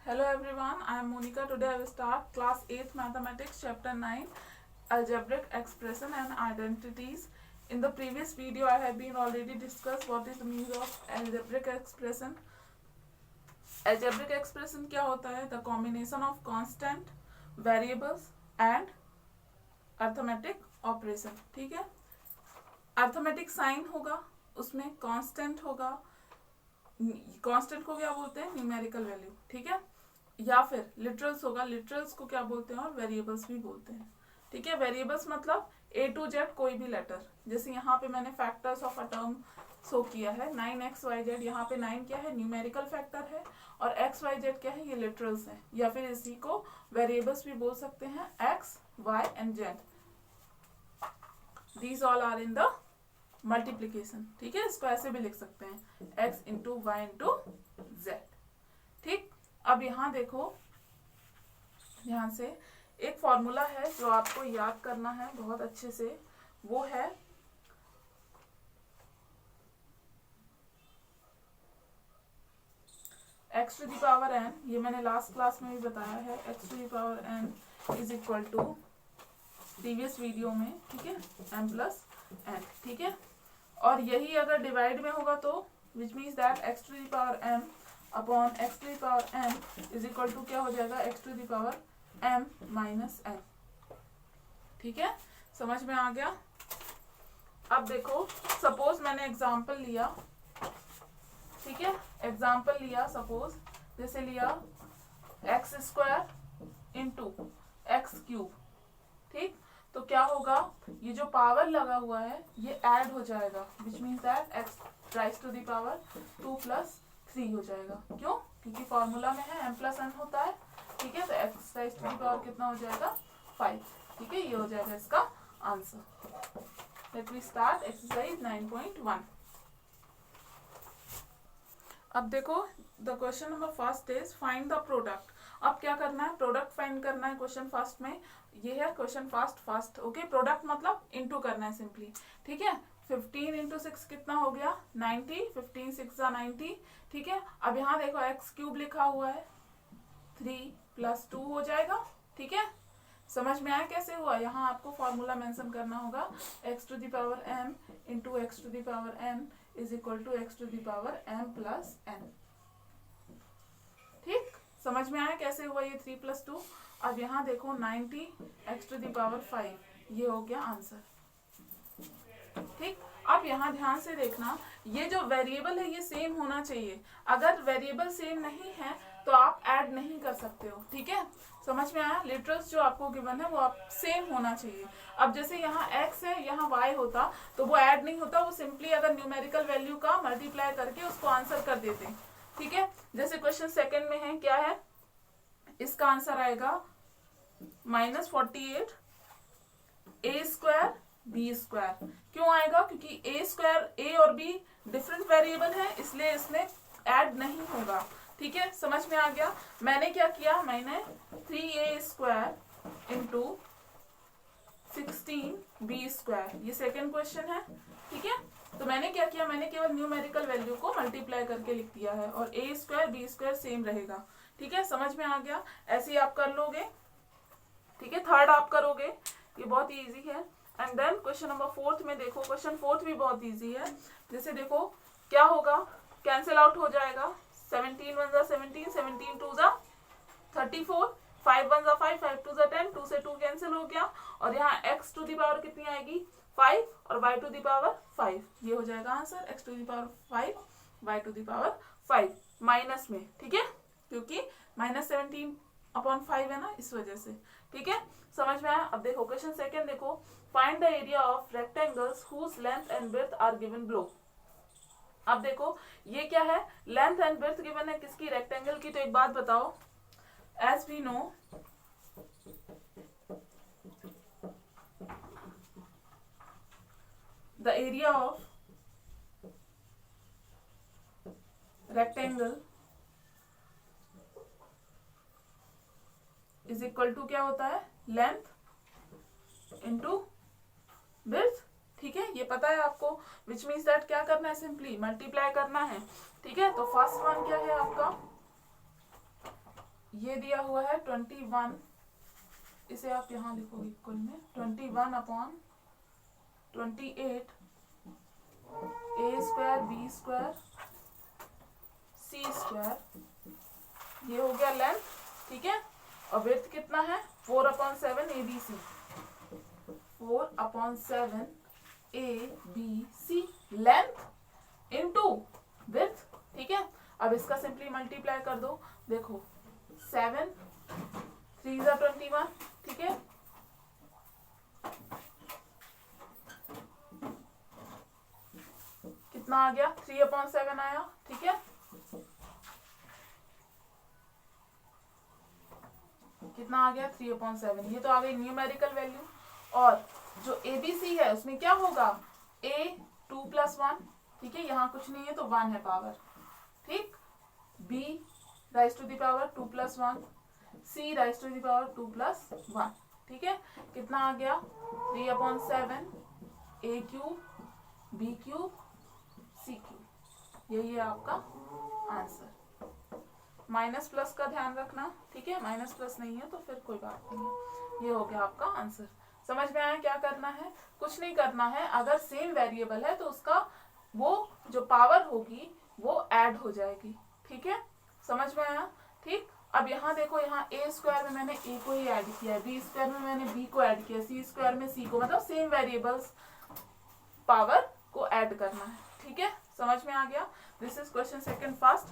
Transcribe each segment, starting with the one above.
Hello everyone, I am Monica. Today I will start class 8th mathematics chapter 9 algebraic expression and identities. In the previous video I have been already discussed what is the meaning of algebraic expression. Algebraic expression क्या होता है? The combination of constant variables and arithmetic operation. ठीक है, arithmetic sign होगा, उसमें constant होगा, constant को क्या बोलते हैं? Numerical value. ठीक है, या फिर लिटरल्स होगा, लिटरल्स को क्या बोलते हैं? और वेरिएबल्स भी बोलते हैं. ठीक है, वेरिएबल्स मतलब A to Z कोई भी लेटर. जैसे यहाँ पे मैंने factors of a term show किया है 9xyz. यहाँ पे 9 क्या है? न्यूमेरिकल फैक्टर है, और xyz क्या है? ये लिटरल्स है. या फिर इसी को वेरिएबल्स भी बोल सकते हैं, x, y and z. These all are in the multiplication. ठीक है, इसको ऐसे भी लिख सकते हैं x into Y into z. ठीक, अब यहाँ देखो, यहाँ से एक फॉर्मूला है जो आपको याद करना है बहुत अच्छे से. वो है x to the power n. ये मैंने लास्ट क्लास में भी बताया है. x to the power n is equal to previous video में. ठीक है, m प्लस n. ठीक है, और यही अगर डिवाइड में होगा तो which means that x to the power m upon x to the power m is equal to क्या हो जाएगा? x to the power m minus n. ठीक है, समझ में आ गया? अब देखो, सपोज मैंने एग्जांपल लिया. ठीक है, एग्जांपल लिया, सपोज जैसे लिया x square into x cube. ठीक, तो क्या होगा? ये जो पावर लगा हुआ है ये ऐड हो जाएगा, which means that X raise to the power 2 plus 3 हो जाएगा. क्यों? क्योंकि फॉर्मूला में है m प्लस n होता है. ठीक है, तो X raise to the power कितना हो जाएगा? 5. ठीक है, ये हो जाएगा इसका answer. Let we start exercise 9.1. अब देखो, the question number first is find the product. अब क्या करना है? प्रोडक्ट फाइंड करना है क्वेश्चन फर्स्ट में. ये है क्वेश्चन फर्स्ट. ओके, प्रोडक्ट मतलब इनटू करना है सिंपली. ठीक है, 15 इंटू 6 कितना हो गया? 90. 15 6 90. ठीक है, अब यहाँ देखो एक्स क्यूब लिखा हुआ है, 3 प्लस 2 हो जाएगा. ठीक है, समझ में आया कैसे हुआ? यहाँ आपको फॉर्मूला मेंशन करना होगा, x to the power m into x to the power n is equal to x to the power m plus n. ठीक, समझ में आया कैसे हुआ ये 3 प्लस 2. अब यहाँ देखो 90 x टू द पावर 5, ये हो गया आंसर. ठीक, अब यहाँ ध्यान से देखना, ये जो वेरिएबल है ये सेम होना चाहिए. अगर वेरिएबल सेम नहीं है तो आप ऐड नहीं कर सकते हो. ठीक है, समझ में आया? लिटरल्स जो आपको गिवन है वो आप सेम होना चाहिए. अब जैसे यहाँ x है, यहाँ y होता तो वो ऐड नहीं होता, वो सिंपली अगर न्यूमेरिकल वैल्यू का मल्टीप्लाई करके उसको आंसर कर देते. ठीक है, जैसे क्वेश्चन सेकंड में है, क्या है? इसका आंसर आएगा -48 a स्क्वायर b स्क्वायर. क्यों आएगा? क्योंकि a स्क्वायर, a और b डिफरेंट वेरिएबल है, इसलिए इसमें ऐड नहीं होगा. ठीक है, समझ में आ गया? मैंने क्या किया? मैंने 3a square into 16b square, ये सेकेंड क्वेश्चन है. ठीक है, तो मैंने क्या किया? मैंने केवल न्यूमेरिकल वैल्यू को मल्टीप्लाई करके लिख दिया है, और a square b square same रहेगा. ठीक है, समझ में आ गया? ऐसे ही आप कर लोगे. ठीक है, थर्ड आप करोगे, ये बहुत इजी है. And then question number fourth में देखो, क्वेश्चन फोर्थ भी बहुत इजी है. जैसे देखो क्या होगा? कैंसिल आउट हो जाएगा. 17 1 जा 17, 17 2 जा 34, 5 1 जा 5, 5 2 जा 10, 2 से 2 कैंसिल हो गया. और यहाँ x टू दी पावर कितनी आएगी? 5, और y टू दी पावर 5. ये हो जाएगा answer, x to the power 5, y to the power 5 minus में. ठीक है, क्योंकि -17 अपॉन 5 है ना, इस वजह से. ठीक है, समझ में आया? अब देखो क्वेश्चन सेकंड देखो, find the area of rectangles whose length and width are given below. अब देखो ये क्या है? लेंथ एंड विड्थ गिवन है किसकी? रेक्टेंगल की. तो एक बात बताओ, as we know the area of rectangle is equal to क्या होता है? Length into width. ठीक है, ये पता है आपको, विच मीन्स दैट क्या करना है? सिंपली मल्टीप्लाई करना है. ठीक है, तो फर्स्ट वन क्या है आपका? ये दिया हुआ है 21, इसे आप यहाँ लिखोगे इक्वल में 21/28 a² b² c², ये हो गया लेंथ, ठीक है। और विड्थ कितना है 4/7 ABC, 4/7 ABC length into width, ठीक है। अब इसका सिंपली मल्टीप्लाई कर दो, देखो 7 3 × 21, ठीक है। कितना आ गया 3/7 आया, ठीक है। कितना आ गया 3/7, ये तो आ गई न्यूमेरिकल वैल्यू। और जो ABC है उसमें क्या होगा A 2 + 1, ठीक है, यहाँ कुछ नहीं है तो 1 है पावर, ठीक। B raise to the power 2 + 1, C raise to the power 2 + 1, ठीक है। कितना आ गया 3/7 A³ B³ C³, यही है आपका आंसर। माइनस प्लस का ध्यान रखना, ठीक है, माइनस प्लस नहीं है तो फिर कोई बात नहीं है। ये हो गया आपका आंसर। समझ में आया क्या करना है? कुछ नहीं करना है, अगर सेम वेरिएबल है तो उसका वो जो पावर होगी वो ऐड हो जाएगी, ठीक है। समझ में आया? ठीक। अब यहाँ देखो, यहाँ a² में मैंने a को ही ऐड किया है, b² में मैंने b को ऐड किया, c² में c को, मतलब सेम वेरिएबल्स पावर को ऐड करना है, ठीक है। समझ में आ गया? This is question second fast.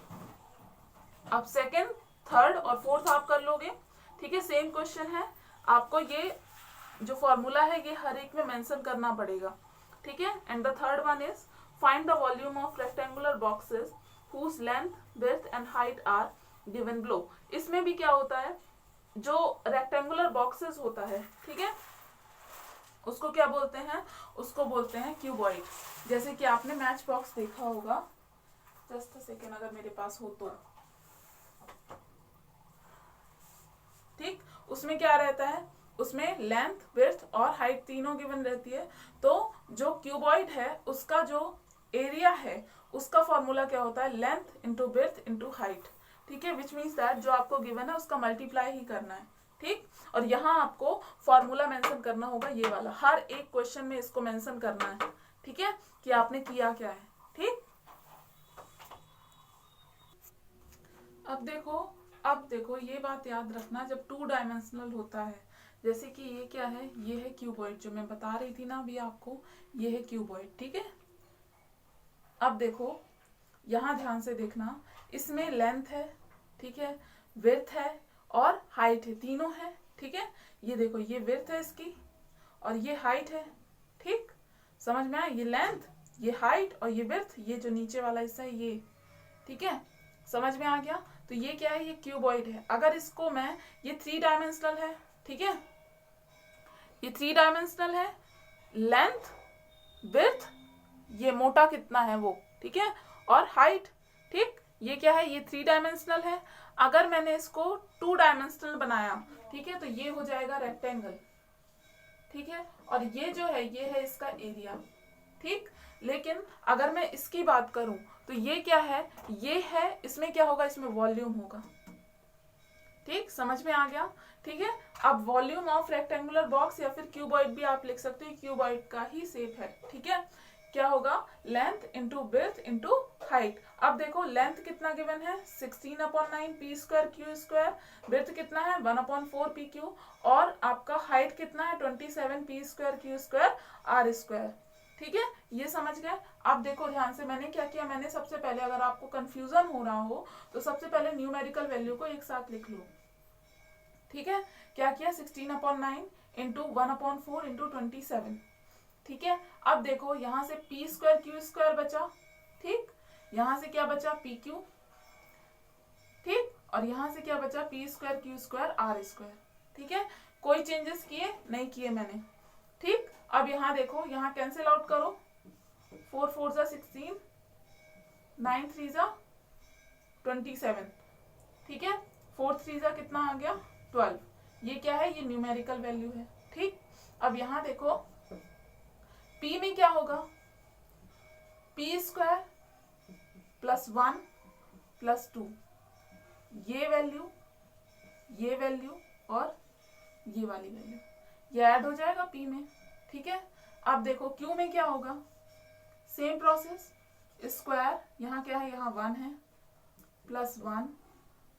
अब सेकंड, थर्ड और फोर्थ आप कर लोगे, ठीक है। सेम क्वेश्चन है, आपको ये जो फॉर्मूला है ये हर एक में मेंशन करना पड़ेगा, ठीक है। And the third one is find the volume of rectangular boxes whose length, width and height are given below। इसमें भी क्या होता है, जो रेक्टेंगुलर बॉक्सेस होता है, ठीक है, उसको क्या बोलते हैं? उसको बोलते हैं क्यूबॉइड। जैसे कि आपने मैच बॉक्स देखा होगा, जस्ट अ सेकेंड अगर मेरे पास हो तो, ठीक। उसमें क्या रहता है, उसमें लेंथ, विड्थ और हाइट तीनों गिवन रहती है। तो जो क्यूबॉइड है उसका जो एरिया है उसका फॉर्मूला क्या होता है, length into width into height, ठीक है। विच मीन्स दैट जो आपको गिवन है उसका मल्टीप्लाई ही करना है, ठीक। और यहाँ आपको फॉर्मूला मेंशन करना होगा, ये वाला, हर एक क्वेश्चन में इसको मेंशन करना है, ठीक है, कि आपने किया क्या है, ठीक। अब देखो ये बात याद रखना, जब 2 डायमेंशनल होता है, जैसे कि ये क्या है, ये है क्यूबॉइड, जो मैं बता रही थी ना अभी आपको, ये है क्यूबॉइड, ठीक है। अब देखो यहाँ ध्यान से देखना, इसमें लेंथ है, ठीक है, विड्थ है और हाइट है, तीनों है, ठीक है। ये देखो, ये विड्थ है इसकी और ये हाइट है, ठीक। समझ में आया? ये लेंथ, ये हाइट और ये विड्थ, ये जो नीचे वाला हिस्सा है ये, ठीक है। समझ में आ गया? तो ये क्या है, ये क्यूबॉइड है। अगर इसको मैं, ये 3 डायमेंशनल है, ठीक है, ये 3 डायमेंशनल है, लेंथ, विड्थ, ये मोटा कितना है वो, ठीक है, और हाइट, ठीक। ये क्या है, ये 3 डायमेंशनल है। अगर मैंने इसको 2 डायमेंशनल बनाया, ठीक है, तो ये हो जाएगा रेक्टेंगल, ठीक है। और ये जो है, ये है इसका एरिया, ठीक। लेकिन अगर मैं इसकी बात करूं तो ये क्या है, ये है, इसमें क्या होगा, इसमें वॉल्यूम होगा, ठीक। समझ में आ गया? ठीक है। अब वॉल्यूम ऑफ रेक्टेंगुलर बॉक्स या फिर क्यूबॉइड भी आप लिख सकते हो, क्यूबॉइड का ही शेप है, ठीक है। क्या होगा, length into width into height. अब देखो लेंथ कितना गिवन है, 16/9 p² q², विड्थ कितना है 1/4 pq, और आपका हाइट कितना है 27 p² q² r², ठीक है। ये समझ गए? अब देखो ध्यान से, मैंने क्या किया, मैंने सबसे पहले, अगर आपको कंफ्यूजन हो रहा हो तो सबसे पहले न्यूमेरिकल वैल्यू को एक साथ लिख लो, ठीक है। क्या किया, 16/9 इंटू 1/4 इंटू 27, ठीक है। अब देखो यहाँ से p² q² बचा, ठीक। यहाँ से क्या बचा, pq, ठीक। और यहाँ से क्या बचा, p² q² r², ठीक है। कोई चेंजेस किए नहीं किए मैंने, ठीक। अब यहाँ देखो, यहाँ कैंसिल आउट करो, 4 4 जा 16, 9 3 जा 27, ठीक है, 4 3 जा कितना आ गया 12। ये क्या है, ये न्यूमेरिकल वैल्यू है, ठीक। अब यहाँ देखो p में क्या होगा, p² +1 + 2, ये वैल्यू ये वैल्यू और ये वाली वैल्यू, ये ऐड हो जाएगा p में, ठीक है। अब देखो q में क्या होगा, सेम प्रोसेस, स्क्वायर, यहाँ क्या है, यहाँ 1 है, प्लस 1,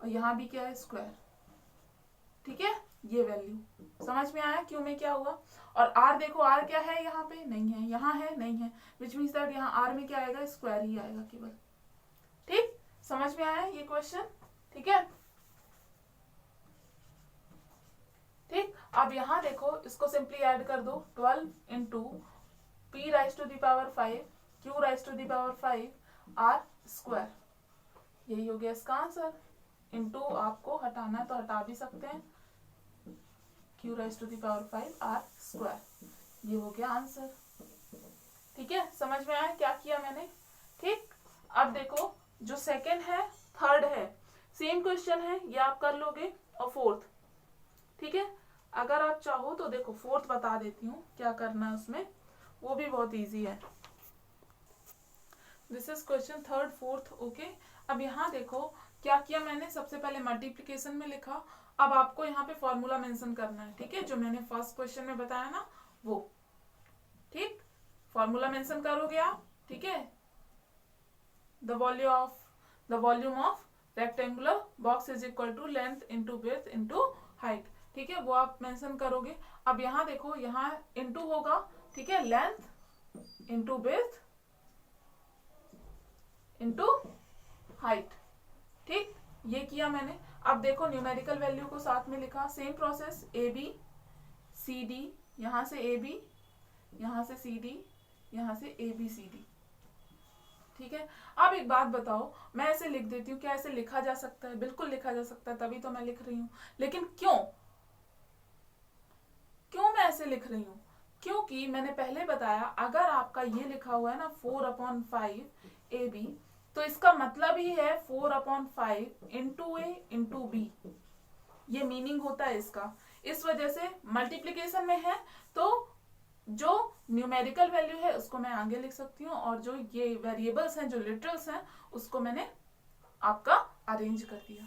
और यहाँ भी क्या है, स्क्वायर, ठीक है। ये वैल्यू समझ में आया क्यू में क्या हुआ। और आर देखो, आर क्या है, यहाँ पे नहीं है, यहाँ है नहीं है, विच मीन्स दैट यहाँ आर में क्या आएगा, स्क्वायर ही आएगा केवल, ठीक। समझ में आया ये क्वेश्चन, ठीक है। ठीक, अब यहाँ देखो, इसको सिंपली ऐड कर दो, 12 into p raise to the power 5 q raise to the power 5 r square, यही हो गया इसका आंसर। इंटू आपको हटाना है तो हटा भी सकते हैं, q raise to the power 5 r square, ये हो गया आंसर, ठीक है। समझ में आया क्या किया मैंने, ठीक। अब देखो जो सेकंड है, थर्ड है, सेम क्वेश्चन है, ये आप कर लोगे, और फोर्थ, ठीक है। अगर आप चाहो तो देखो फोर्थ बता देती हूँ क्या करना है उसमें, वो भी बहुत इजी है। This is question third fourth, okay. अब यहाँ देखो क्या किया मैंने, सबसे पहले मल्टीप्लिकेशन में लिखा, अब आपको यहाँ पे फॉर्मूला मेंशन करना है, ठीक है, जो मैंने फर्स्ट क्वेश्चन में बताया ना वो, ठीक। फॉर्मूला मेंशन करोगे आप, ठीक है। The volume of rectangular box is equal to length into width into height, ठीक है, वो आप मेंशन करोगे। अब यहाँ देखो, यहाँ इंटू होगा, ठीक है, length into width into height, ठीक, ये किया मैंने। अब देखो न्यूमेरिकल वैल्यू को साथ में लिखा, same process, A B C D, यहाँ से ए बी, यहाँ से सी डी, यहाँ से ए बी सी डी, ठीक है। अब एक बात बताओ, मैं ऐसे लिख देती हूँ, क्या ऐसे लिखा जा सकता है? बिल्कुल लिखा जा सकता है, तभी तो मैं लिख रही हूँ, लेकिन क्यों मैं ऐसे लिख रही हूँ? क्योंकि मैंने पहले बताया, अगर आपका ये लिखा हुआ है ना 4/5 ए बी, तो इसका मतलब ही है 4/5 इंटू ए इंटू बी, ये मीनिंग होता है इसका। इस वजह से मल्टीप्लीकेशन में है तो जो न्यूमेरिकल वैल्यू है उसको मैं आगे लिख सकती हूँ, और जो ये वेरिएबल्स हैं, जो लिटरल्स हैं, उसको मैंने आपका अरेंज कर दिया,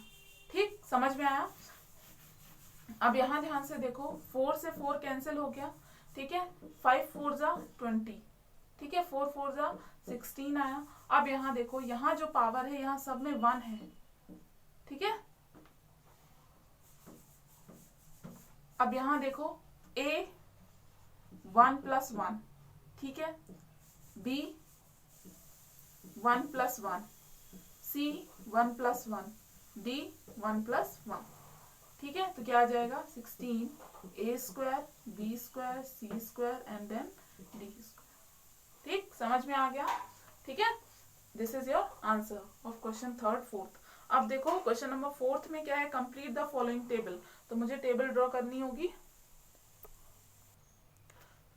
ठीक। समझ में आया? अब यहाँ ध्यान से देखो, 4 से 4 कैंसिल हो गया, ठीक है, 5 4 जा 20, ठीक है, 4 4 जा 16 आया। अब यहाँ देखो, यहाँ जो पावर है, यहाँ सब में 1 है, ठीक है। अब यहाँ देखो, a 1 + 1, ठीक है, b 1 + 1, c 1 + 1, d 1 + 1, ठीक है। तो क्या आ जाएगा, 16 a² b² c² and then d², ठीक। समझ में आ गया, ठीक है। This is your answer of question third fourth. अब देखो क्वेश्चन नंबर फोर्थ में क्या है, कंप्लीट द फॉलोइंग टेबल, तो मुझे टेबल ड्रॉ करनी होगी।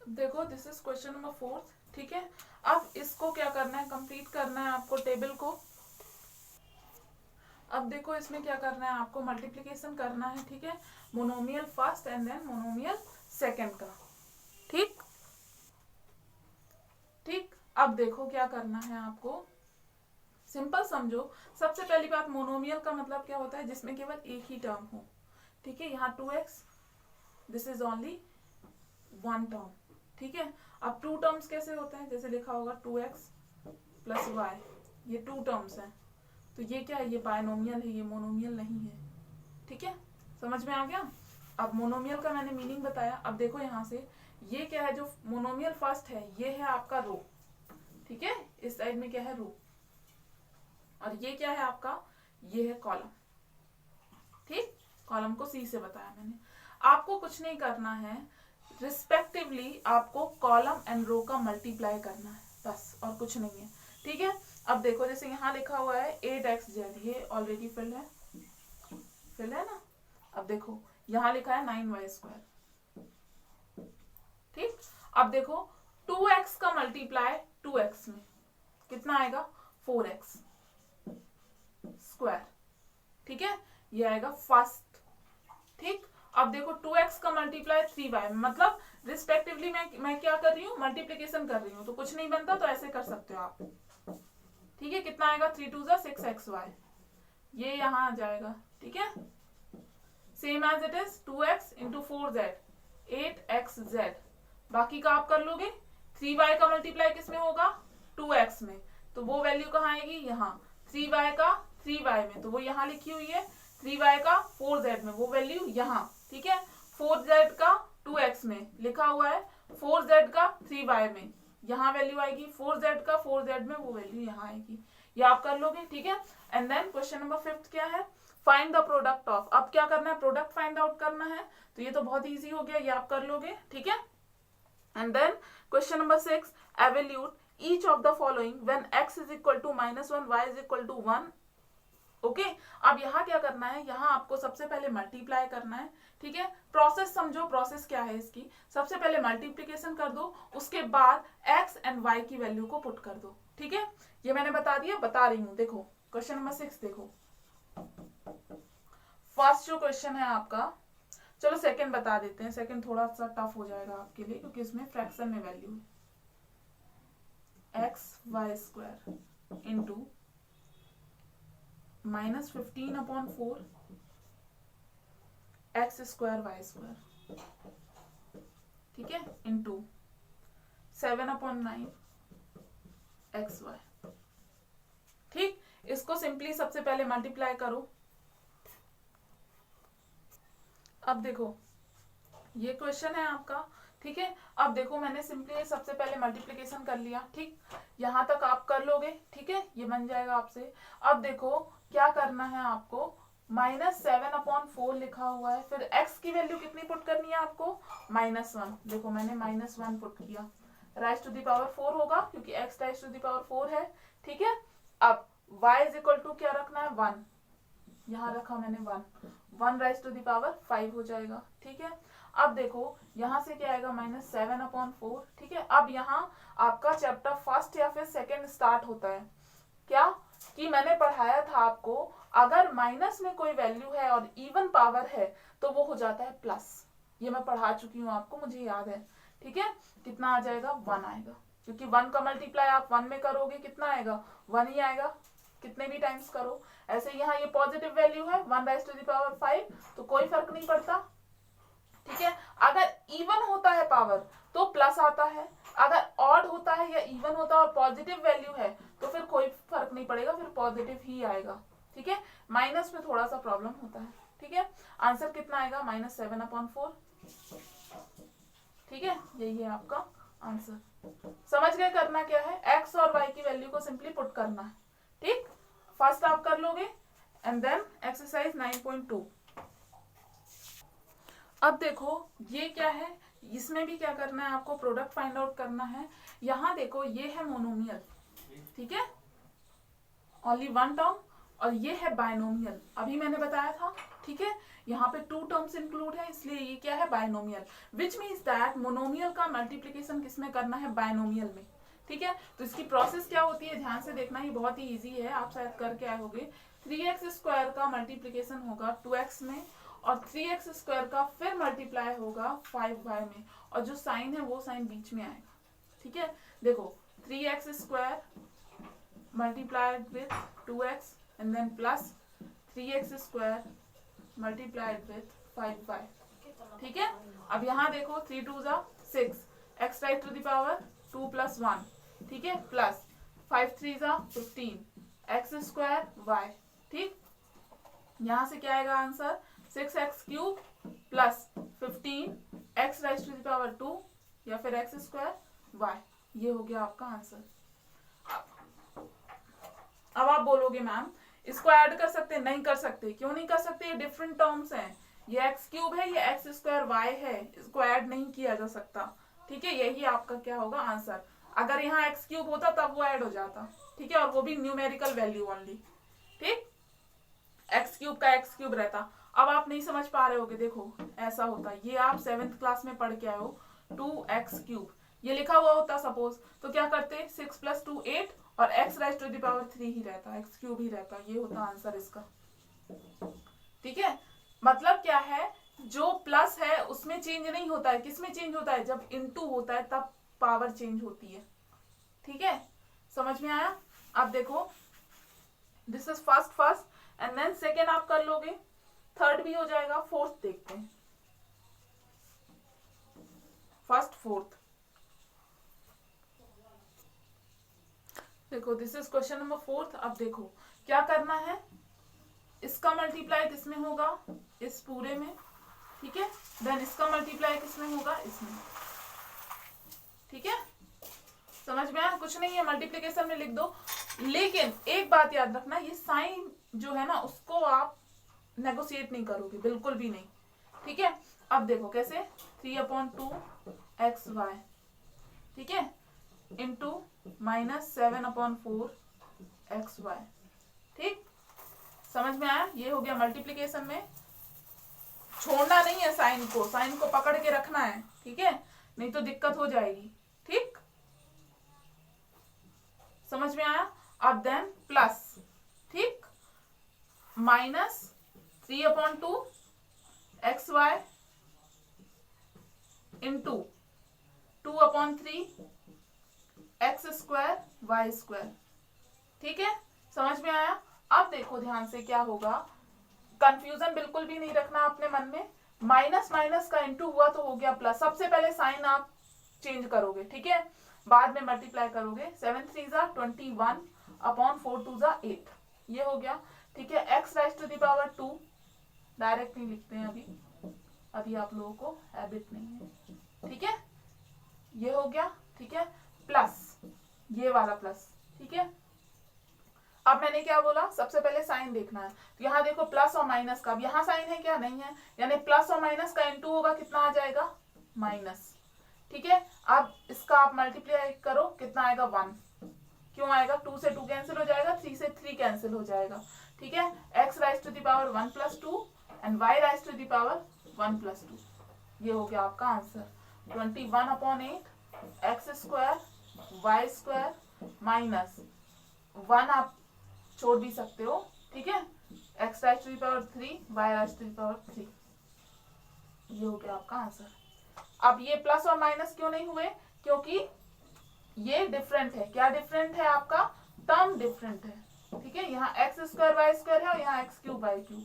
देखो this is question number fourth, ठीक है। अब इसको क्या करना है, कंप्लीट करना है आपको टेबल को। अब देखो इसमें क्या करना है, आपको मल्टीप्लिकेशन करना है, ठीक है, monomial first and then monomial second का, ठीक। ठीक, अब देखो क्या करना है आपको, सिंपल समझो। सबसे पहली बात, मोनोमियल का मतलब क्या होता है, जिसमें केवल एक ही टर्म हो, ठीक है। यहाँ 2x, this is only 1 term, ठीक है। अब 2 टर्म्स कैसे होते हैं, जैसे लिखा होगा 2x + y, ये 2 टर्म्स हैं, तो ये क्या है, ये बायनोमियल है, ये मोनोमियल नहीं है, ठीक है। समझ में आ गया? अब मोनोमियल का मैंने मीनिंग बताया। अब देखो यहाँ से, ये क्या है, जो मोनोमियल फर्स्ट है, ये है आपका रो, ठीक है, इस साइड में क्या है, रो, और ये क्या है आपका, ये है कॉलम, ठीक। कॉलम को सी से बताया मैंने। आपको कुछ नहीं करना है, रिस्पेक्टिवली आपको कॉलम एंड रो का मल्टीप्लाई करना है, बस, और कुछ नहीं है, ठीक है। अब देखो जैसे यहाँ लिखा हुआ है 8xz, ये ऑलरेडी फिल है ना। अब देखो यहाँ लिखा है 9y², ठीक। अब देखो 2x का मल्टीप्लाई 2x में कितना आएगा, 4x², ठीक है, ये आएगा फर्स्ट, ठीक। अब देखो 2x का मल्टीप्लाई 3y, मतलब रिस्पेक्टिवली मैं क्या कर रही हूँ, मल्टीप्लिकेशन कर रही हूँ, तो कुछ नहीं बनता, तो ऐसे कर सकते हो आप, ठीक है। कितना आएगा, 3 2 जा 6xy, ये यहाँ आ जाएगा, ठीक है। Same as it is 2x into 4z 8xz। बाकी का आप कर लोगे। 3y का मल्टीप्लाई किसमें होगा 2x में, तो वो वैल्यू कहाँ आएगी यहाँ। 3y का 3y में, तो वो यहाँ लिखी हुई है। 3y का 4z में, वो वैल्यू यहाँ। ठीक है, 4z का 2x में लिखा हुआ है, 4z का 3y में यहाँ वैल्यू आएगी, 4z का 4z में वो वैल्यू यहाँ आएगी। ये आप कर लोगे। ठीक है, एंड देन क्वेश्चन नंबर 5 क्या है, फाइंड द प्रोडक्ट ऑफ। अब क्या करना है, प्रोडक्ट फाइंड आउट करना है। तो ये तो बहुत इजी हो गया, ये आप कर लोगे। ठीक है, and then question number 6, evaluate each of the following when x is equal to -1 y is equal to 1। Okay, अब यहाँ क्या करना है, यहाँ आपको सबसे पहले मल्टीप्लाई करना है। ठीक है, प्रोसेस समझो, प्रोसेस क्या है इसकी। सबसे पहले मल्टीप्लिकेशन कर दो, उसके बाद x एंड y की वैल्यू को पुट कर दो। ठीक है, ये मैंने बता दिया, बता रही हूँ। देखो क्वेश्चन नंबर 6 देखो, फर्स्ट जो क्वेश्चन है आपका, चलो सेकंड बता देते हैं, सेकंड थोड़ा सा टफ हो जाएगा आपके लिए क्योंकि इसमें फ्रैक्शन में वैल्यू है। xy² into -15/4 x² y²। ठीक है, इंटू 7/9 xy। ठीक, इसको सिंपली सबसे पहले मल्टीप्लाई करो। अब देखो ये क्वेश्चन है आपका। ठीक है, अब देखो मैंने सिंपली सबसे पहले मल्टीप्लिकेशन कर लिया। ठीक, यहाँ तक आप कर लोगे। ठीक है, ये बन जाएगा आपसे। अब देखो क्या करना है आपको, -7/4 लिखा हुआ है, फिर x की वैल्यू कितनी पुट करनी है आपको, -1। देखो मैंने -1 पुट किया, राइज टू द पावर 4 होगा क्योंकि x raise to the power 4 है। ठीक है, अब y इज इक्वल टू क्या रखना है 1, यहाँ रखा मैंने 1 राइज टू द पावर 5 हो जाएगा। ठीक है, अब देखो यहाँ से क्या आएगा -7/4। ठीक है, अब यहाँ आपका चैप्टर फर्स्ट या फिर सेकंड स्टार्ट होता है। क्या कि मैंने पढ़ाया था आपको, अगर माइनस में कोई वैल्यू है और इवन पावर है तो वो हो जाता है प्लस। ये मैं पढ़ा चुकी हूँ आपको, मुझे याद है। ठीक है, कितना आ जाएगा 1 आएगा, क्योंकि 1 का मल्टीप्लाई आप 1 में करोगे कितना आएगा 1 ही आएगा, कितने भी टाइम्स करो। ऐसे यहाँ ये पॉजिटिव वैल्यू है 1 राइज टू द पावर 5, तो कोई फर्क नहीं पड़ता। ठीक है, अगर इवन होता है पावर तो प्लस आता है, अगर ऑड होता है या इवन होता है और पॉजिटिव वैल्यू है तो फिर कोई फर्क नहीं पड़ेगा, फिर पॉजिटिव ही आएगा। ठीक है, माइनस में थोड़ा सा प्रॉब्लम होता है। ठीक है, आंसर कितना आएगा -7/4। ठीक है, यही है आपका आंसर। समझ गए करना क्या है, x और y की वैल्यू को सिंपली पुट करना है। ठीक, फर्स्ट आप कर लोगे एंड देन एक्सरसाइज 9.2। अब देखो ये क्या है, इसमें भी क्या करना है आपको, प्रोडक्ट फाइंड आउट करना है। यहाँ देखो ये है मोनोमियल। ठीक है, ओनली 1 टर्म, और ये है बायनोमियल, अभी मैंने बताया था। ठीक है, यहाँ पे 2 टर्म्स इंक्लूड है, इसलिए ये क्या है binomial, which means that monomial का मल्टीप्लिकेशन किसमें करना है, बायनोमियल में। ठीक है, तो इसकी प्रोसेस क्या होती है ध्यान से देखना, ही बहुत ही इजी है, आप शायद करके आए होगे। 3x² का मल्टीप्लिकेशन होगा 2x में, और 3x² का फिर मल्टीप्लाई होगा 5y में, और जो साइन है वो साइन बीच में आएगा। ठीक है, देखो 3x² multiplied with 2x and then plus 3x² multiplied with 5y। ठीक है, अब यहाँ देखो 3 2 6, x raise to the power 2 + 1। ठीक है, प्लस 5 3 15, x² y। ठीक, यहाँ से क्या आएगा answer 6x³ plus 15 x raise to the power 2 या फिर x² y। ये हो गया आपका आंसर। अब आप बोलोगे मैम इसको ऐड कर सकते, नहीं कर सकते। क्यों नहीं कर सकते, ये डिफरेंट टर्म्स हैं, ये x³ है, ये x² y है, इसको ऐड नहीं किया जा सकता। ठीक है, यही आपका क्या होगा आंसर। अगर यहाँ x³ होता तब वो ऐड हो जाता। ठीक है, और वो भी न्यूमेरिकल वैल्यू ओनली। ठीक, x³ का x³ रहता। अब आप नहीं समझ पा रहे होगे, देखो ऐसा होता, ये आप 7th क्लास में पढ़ के आए हो, 2x³ ये लिखा हुआ होता सपोज, तो क्या करते 6 + 2 8, और x raise to the power 3 ही रहता, x³ ही रहता, ये होता आंसर इसका। ठीक है, मतलब क्या है, जो प्लस है उसमें चेंज नहीं होता है, किसमें चेंज होता है, जब इनटू होता है तब पावर चेंज होती है। ठीक है, समझ में आया। अब देखो this is first and then second आप कर लोगे। थर्ड भी हो जाएगा, फोर्थ देखते हैं, फर्स्ट फोर्थ। देखो this is question number fourth. अब देखो क्या करना है, इसका मल्टीप्लाई किसमें होगा, इस पूरे में, ठीक है, देन इसका मल्टीप्लाई किसमें होगा, इसमें, ठीक है, समझ में आया? कुछ नहीं है, मल्टीप्लिकेशन में लिख दो। लेकिन एक बात याद रखना, ये साइन जो है ना उसको आप नेगोशिएट नहीं करोगे, बिल्कुल भी नहीं, ठीक है। अब देखो कैसे, 3/2 ठीक है, इंटू -7/4 ठीक, समझ में आया? ये हो गया मल्टीप्लिकेशन में। छोड़ना नहीं है साइन को पकड़ के रखना है, ठीक है, नहीं तो दिक्कत हो जाएगी, ठीक, समझ में आया? अब देन प्लस, ठीक, -3/2 इंटू 2/3 ठीक है, समझ में आया? अब देखो ध्यान से क्या होगा, कंफ्यूजन बिल्कुल भी नहीं रखना अपने मन में। माइनस माइनस का इंटू हुआ तो हो गया प्लस, सबसे पहले साइन आप चेंज करोगे, ठीक है, बाद में मल्टीप्लाई करोगे। 7 3 21/4 2 8 ये हो गया, ठीक है। x⁻², डायरेक्ट नहीं लिखते हैं अभी आप लोगों को हैबिट नहीं है, ठीक है, ये हो गया, ठीक है, प्लस ये वाला प्लस, ठीक है। अब मैंने क्या बोला, सबसे पहले साइन देखना है, तो यहाँ देखो प्लस और माइनस का, अब यहाँ साइन है क्या, नहीं है, यानी प्लस और माइनस का इंटू होगा, कितना आ जाएगा, माइनस, ठीक है। अब इसका आप मल्टीप्लाई करो, कितना आएगा, 1, क्यों आएगा, 2 से 2 कैंसिल हो जाएगा, 3 से 3 कैंसिल हो जाएगा, ठीक है। x⁻1+2 एंड y⁻1+2, ये हो गया आपका आंसर, 21/8 x² y² -1 आप छोड़ भी सकते हो, ठीक है, x⁻3 y⁻3, ये हो गया आपका आंसर। अब ये प्लस और माइनस क्यों नहीं हुए, क्योंकि ये डिफरेंट है, क्या डिफरेंट है, आपका टर्म डिफरेंट है, ठीक है, यहाँ x² y² है और यहाँ x³ y³,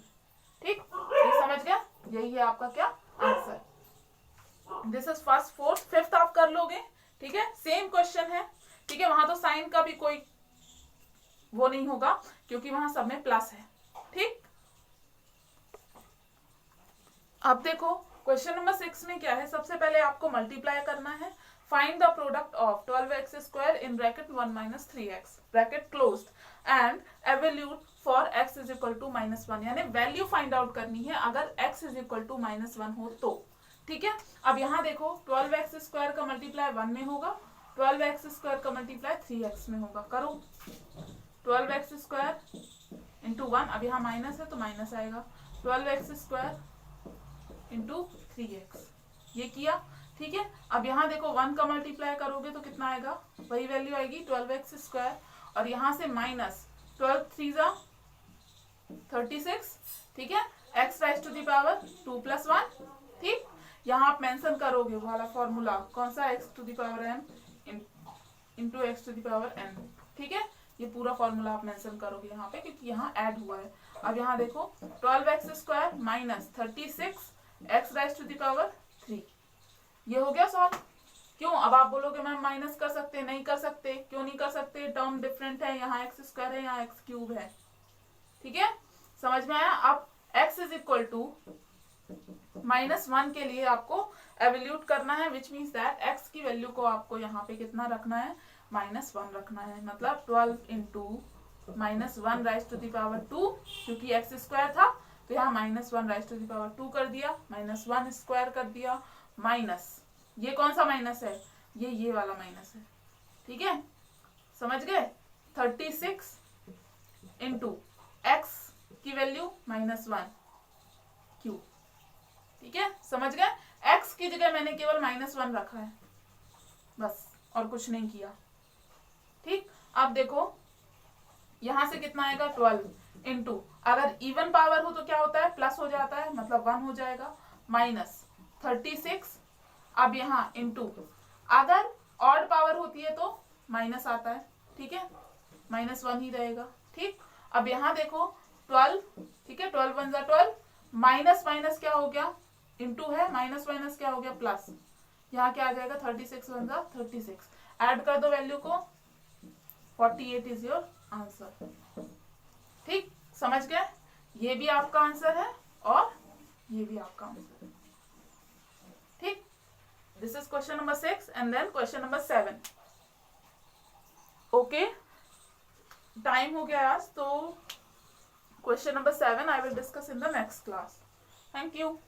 ठीक, ये समझ गया, यही है आपका क्या answer. This is first fourth, fifth आप कर लोगे, ठीक है, सेम क्वेश्चन है, ठीक है, वहां तो साइन का भी कोई वो नहीं होगा क्योंकि वहां सब में प्लस है, ठीक। अब देखो क्वेश्चन नंबर 6 में क्या है, सबसे पहले आपको मल्टीप्लाई करना है। Find the product of 12x² in bracket 1 - 3x bracket closed end evaluate for x = -1, यानी वैल्यू फाइंड आउट करनी है अगर x = -1 हो तो, ठीक है। अब यहाँ देखो 12x² का मल्टीप्लाई 1 में होगा, 12x² का मल्टीप्लाई 3x में होगा, करो 12x² इंटू 1, अब यहाँ माइनस है तो माइनस आएगा, 12x² इंटू 3x, ये किया, ठीक है। अब यहाँ देखो 1 का मल्टीप्लाई करोगे तो कितना आएगा, वही वैल्यू आएगी 12x², और यहाँ से माइनस 12 3 36, ठीक है, x⁻2 + 1, ठीक। यहाँ आप मेंशन करोगे वाला फॉर्मूला, कौन सा, x⁻n इंटू x⁻n, ठीक है, ये पूरा फॉर्मूला आप मेंशन करोगे यहाँ पे क्योंकि यहाँ ऐड हुआ है। अब यहाँ देखो 12x² - 36 x⁻3, ये हो गया सॉल्व। क्यों, अब आप बोलोगे मैम माइनस कर सकते, नहीं कर सकते, क्यों नहीं कर सकते, टर्म डिफरेंट है, यहाँ x² है, यहाँ x³ है, ठीक है, समझ में आया। अब x = -1 के लिए आपको एवल्यूट करना है, विच मीन्स दैट x की वैल्यू को आपको यहाँ पे कितना रखना है, -1 रखना है, मतलब 12 इंटू -1⁻², क्योंकि x² था तो यहाँ -1⁻² कर दिया, -1² कर दिया, माइनस ये कौन सा माइनस है, ये वाला माइनस है, ठीक है, समझ गए। 36 इंटू x की वैल्यू -1 क्यू, ठीक है, समझ गए। x की जगह मैंने केवल -1 रखा है बस, और कुछ नहीं किया, ठीक। अब देखो यहां से कितना आएगा, 12 इंटू, अगर इवन पावर हो तो क्या होता है, प्लस हो जाता है, मतलब 1 हो जाएगा, -36, अब यहाँ इंटू, अगर ऑड पावर होती है तो माइनस आता है, ठीक है, -1 ही रहेगा, ठीक। अब यहाँ देखो 12, ठीक है, 12 × 1 = 12, माइनस माइनस क्या हो गया, इंटू है, माइनस माइनस क्या हो गया, प्लस। यहाँ क्या आ जाएगा, 36 वन जा 36, ऐड कर दो वैल्यू को, 48 इज योर आंसर। ठीक, समझ गए, ये भी आपका आंसर है और ये भी आपका आंसर है। ठीक, this is question number 6 and then question number 7। Okay, time हो गया आज, तो question number 7 I will discuss in the next class. Thank you.